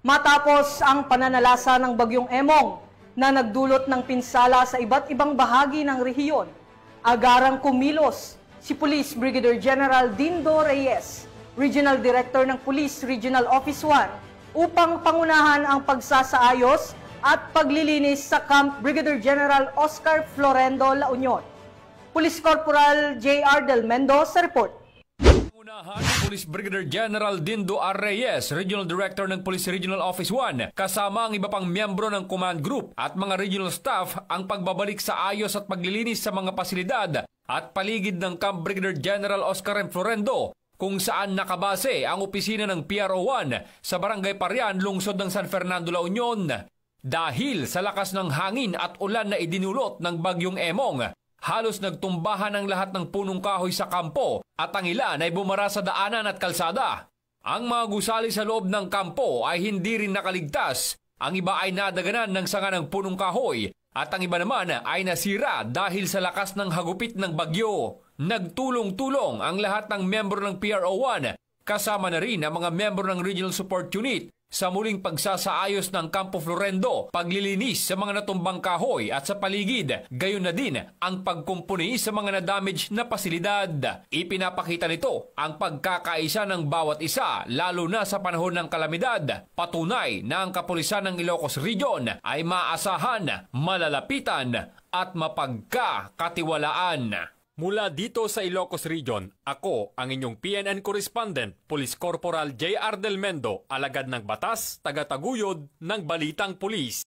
Matapos ang pananalasa ng Bagyong Emong na nagdulot ng pinsala sa iba't ibang bahagi ng rehiyon, agarang kumilos si Police Brigadier General Dindo Reyes, Regional Director ng Police Regional Office 1, upang pangunahan ang pagsasaayos at paglilinis sa Camp Brigadier General Oscar Florendo, La Union. Police Corporal J.R. Del Mendo sa report. Unahan ni Police Brigadier General Dindo R. Reyes, Regional Director ng Police Regional Office 1, kasama ang iba pang miyembro ng Command Group at mga regional staff ang pagbabalik sa ayos at paglilinis sa mga pasilidad at paligid ng Camp Brigadier General Oscar M. Florendo, kung saan nakabase ang opisina ng PRO1 sa Barangay Parian, lungsod ng San Fernando, La Union. Dahil sa lakas ng hangin at ulan na idinulot ng Bagyong Emong, halos nagtumbahan ang lahat ng punong kahoy sa kampo at ang ilan ay bumara sa daanan at kalsada. Ang mga gusali sa loob ng kampo ay hindi rin nakaligtas. Ang iba ay nadaganan ng sanga ng punong kahoy at ang iba naman ay nasira dahil sa lakas ng hagupit ng bagyo. Nagtulong-tulong ang lahat ng miyembro ng PRO1, kasama na rin ang mga miyembro ng Regional Support Unit sa muling pagsasaayos ng Campo Florendo, paglilinis sa mga natumbang kahoy at sa paligid, gayon na din ang pagkumpuni sa mga na-damage na pasilidad. Ipinapakita nito ang pagkakaisa ng bawat isa, lalo na sa panahon ng kalamidad. Patunay na ang kapulisan ng Ilocos Region ay maasahan, malalapitan at mapagkakatiwalaan. Mula dito sa Ilocos Region, ako ang inyong PNN Correspondent, Police Corporal J.R. Del Mendo, alagad ng batas, taga-taguyod ng Balitang Pulis.